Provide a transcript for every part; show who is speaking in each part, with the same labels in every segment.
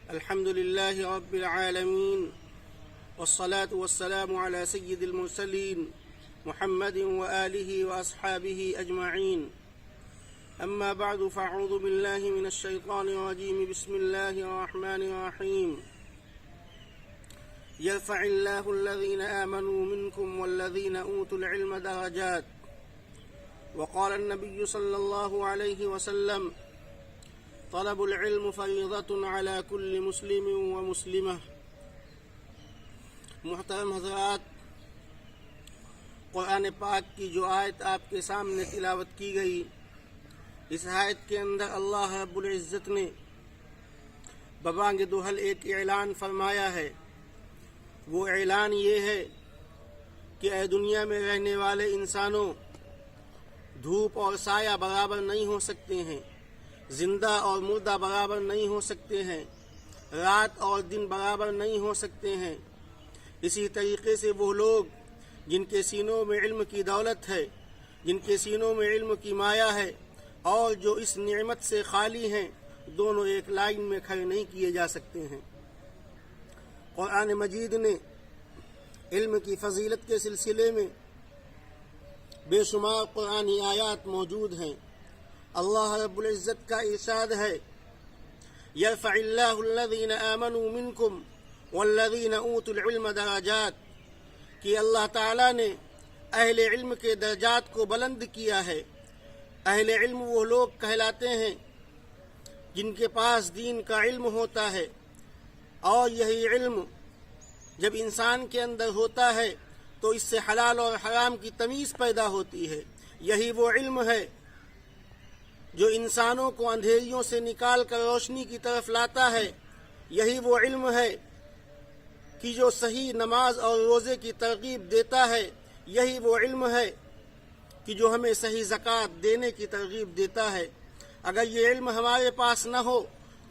Speaker 1: الحمد لله رب العالمين، والصلاة والسلام على سيد المرسلين محمد وآله وأصحابه أجمعين. أما بعد، فأعوذ بالله من الشيطان الرجيم. بسم الله الرحمن الرحيم. يرفع الله الذين آمنوا منكم والذين أوتوا العلم درجات. وقال النبي صلى الله عليه وسلم: طلب العلم فریضة على كل مسلم ومسلمة. محترم حضرات، قرآن پاک کی جو آیت آپ کے سامنے تلاوت کی گئی، اس آیت کے اندر اللہ رب العزت نے ببانگ دوحل ایک اعلان فرمایا ہے. وہ اعلان یہ ہے کہ اے دنیا میں رہنے والے انسانوں، دھوپ اور سایہ برابر نہیں ہو سکتے ہیں، زندہ اور مردہ برابر نہیں ہو سکتے ہیں، رات اور دن برابر نہیں ہو سکتے ہیں. اسی طریقے سے وہ لوگ جن کے سینوں میں علم کی دولت ہے، جن کے سینوں میں علم کی مایا ہے، اور جو اس نعمت سے خالی ہیں، دونوں ایک لائن میں کھڑے نہیں کیے جا سکتے ہیں. قرآن مجید نے علم کی فضیلت کے سلسلے میں بے شمار قرآنی آیات موجود ہیں. اللہ رب العزت کا ارشاد ہے: یرفع اللہ الذین آمنوا منکم والذین اوتوا العلم درجات، کہ اللہ تعالیٰ نے اہل علم کے درجات کو بلند کیا ہے. اہل علم وہ لوگ کہلاتے ہیں جن کے پاس دین کا علم ہوتا ہے، اور یہی علم جب انسان کے اندر ہوتا ہے تو اس سے حلال اور حرام کی تمیز پیدا ہوتی ہے. یہی وہ علم ہے جو انسانوں کو اندھیریوں سے نکال کر روشنی کی طرف لاتا ہے. یہی وہ علم ہے کہ جو صحیح نماز اور روزے کی ترغیب دیتا ہے. یہی وہ علم ہے کہ جو ہمیں صحیح زکوٰۃ دینے کی ترغیب دیتا ہے. اگر یہ علم ہمارے پاس نہ ہو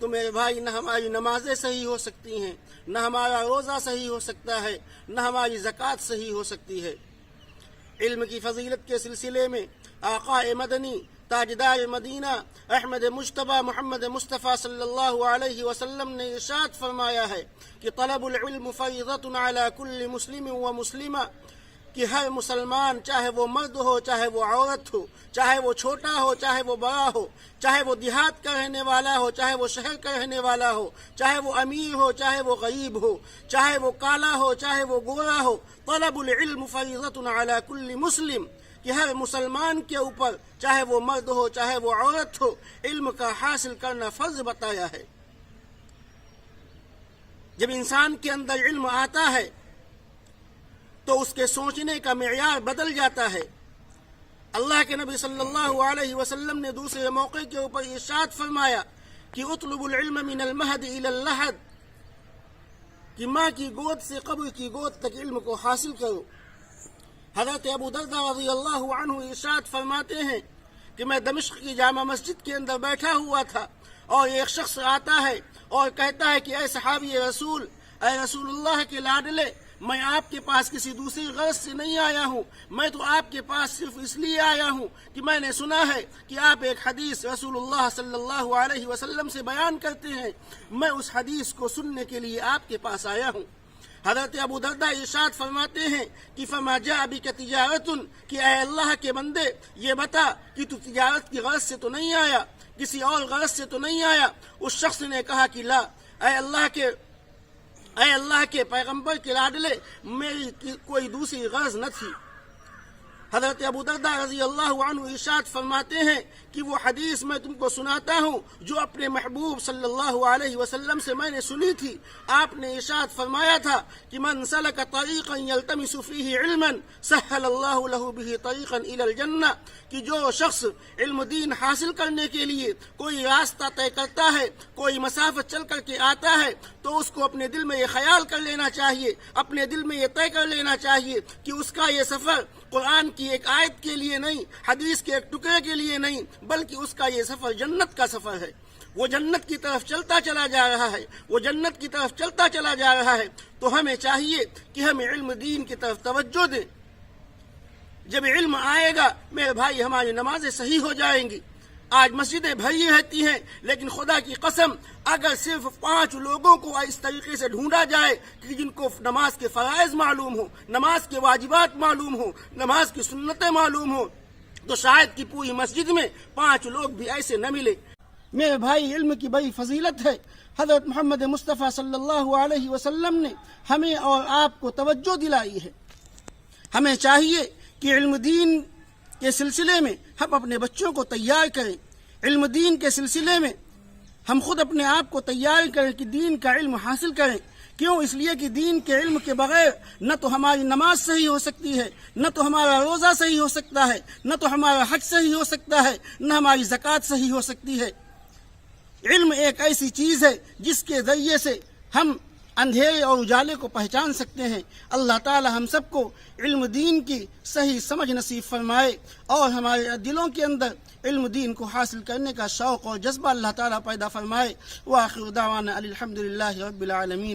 Speaker 1: تو میرے بھائی، نہ ہماری نمازیں صحیح ہو سکتی ہیں، نہ ہمارا روزہ صحیح ہو سکتا ہے، نہ ہماری زکوٰۃ صحیح ہو سکتی ہے. علم کی فضیلت کے سلسلے میں آقا مدنی تاجدار مدینہ احمد مجتبی محمد مصطفیٰ صلی اللہ علیہ وسلم نے ارشاد فرمایا ہے کہ طلب العلم فریضة على كل مسلم و مسلمہ، کہ ہر مسلمان، چاہے وہ مرد ہو، چاہے وہ عورت ہو، چاہے وہ چھوٹا ہو، چاہے وہ بڑا ہو، چاہے وہ دیہات کا رہنے والا ہو، چاہے وہ شہر کا رہنے والا ہو، چاہے وہ امیر ہو، چاہے وہ غریب ہو، چاہے وہ کالا ہو، چاہے وہ گورا ہو، طلب العلم فریضة على كل مسلم، کہ ہر مسلمان کے اوپر، چاہے وہ مرد ہو، چاہے وہ عورت ہو، علم کا حاصل کرنا فرض بتایا ہے. جب انسان کے اندر علم آتا ہے تو اس کے سوچنے کا معیار بدل جاتا ہے. اللہ کے نبی صلی اللہ علیہ وسلم نے دوسرے موقع کے اوپر ارشاد فرمایا کہ اطلب العلم من المہد الی اللحد، کہ ماں کی گود سے قبر کی گود تک علم کو حاصل کرو. حضرت ابو درداء رضی اللہ عنہ ارشاد فرماتے ہیں کہ میں دمشق کی جامع مسجد کے اندر بیٹھا ہوا تھا، اور ایک شخص آتا ہے اور کہتا ہے کہ اے صحابی رسول، اے رسول اللہ کے لاڈلے، میں آپ کے پاس کسی دوسری غرض سے نہیں آیا ہوں، میں تو آپ کے پاس صرف اس لیے آیا ہوں کہ میں نے سنا ہے کہ آپ ایک حدیث رسول اللہ صلی اللہ علیہ وسلم سے بیان کرتے ہیں، میں اس حدیث کو سننے کے لیے آپ کے پاس آیا ہوں. حضرت ابو درداء ارشاد فرماتے ہیں کہ فما جاء بک تجارۃ، کہ اے اللہ کے بندے یہ بتا کہ تو تجارت کی غرض سے تو نہیں آیا، کسی اور غرض سے تو نہیں آیا؟ اس شخص نے کہا کہ لا، اے اللہ کے پیغمبر کے لاڈلے، میری کوئی دوسری غرض نہ تھی. حضرت ابو درداء رضی اللہ عنہ ارشاد فرماتے ہیں کہ وہ حدیث میں تم کو سناتا ہوں جو اپنے محبوب صلی اللہ علیہ وسلم سے میں نے سنی تھی. آپ نے ارشاد فرمایا تھا کہ من سلک طریقا یلتمس فیہ علما سہل اللہ لہ بہ طریقا الی الجنہ، کہ جو شخص علم دین حاصل کرنے کے لیے کوئی راستہ طے کرتا ہے، کوئی مسافت چل کر کے آتا ہے، تو اس کو اپنے دل میں یہ خیال کر لینا چاہیے، اپنے دل میں یہ طے کر لینا چاہیے کہ اس کا یہ سفر قرآن کی ایک آیت کے لیے نہیں، حدیث کے ایک ٹکڑے کے لیے نہیں، بلکہ اس کا یہ سفر جنت کا سفر ہے. وہ جنت کی طرف چلتا چلا جا رہا ہے، وہ جنت کی طرف چلتا چلا جا رہا ہے. تو ہمیں چاہیے کہ ہم علم دین کی طرف توجہ دیں. جب علم آئے گا میرے بھائی، ہماری نمازیں صحیح ہو جائیں گی، آج مسجدیں بھری رہتی ہیں، لیکن خدا کی قسم اگر صرف 5 لوگوں کو اس طریقے سے ڈھونڈا جائے کہ جن کو نماز کے فرائض معلوم ہو، نماز کے واجبات معلوم ہو، نماز کی سنتیں معلوم ہو، تو شاید کہ پوری مسجد میں 5 لوگ بھی ایسے نہ ملے۔ میرے بھائی، علم کی بڑی فضیلت ہے۔ حضرت محمد مصطفیٰ صلی اللہ علیہ وسلم نے ہمیں اور آپ کو توجہ دلائی ہے۔ ہمیں چاہیے کہ علم دین کے سلسلے میں ہم اپنے بچوں کو تیار کریں، علم دین کے سلسلے میں ہم خود اپنے آپ کو تیار کریں کہ دین کا علم حاصل کریں۔ کیوں؟ اس لیے کہ دین کے علم کے بغیر نہ تو ہماری نماز صحیح ہو سکتی ہے، نہ تو ہمارا روزہ صحیح ہو سکتا ہے، نہ تو ہمارا حج صحیح ہو سکتا ہے، نہ ہماری زکوٰۃ صحیح ہو سکتی ہے۔ علم ایک ایسی چیز ہے جس کے ذریعے سے ہم اندھیرے اور اجالے کو پہچان سکتے ہیں۔ اللہ تعالی ہم سب کو علم دین کی صحیح سمجھ نصیب فرمائے اور ہمارے دلوں کے اندر علم دین کو حاصل کرنے کا شوق اور جذبہ اللہ تعالی پیدا فرمائے۔ وآخر دعوانا الحمد للہ رب العالمین۔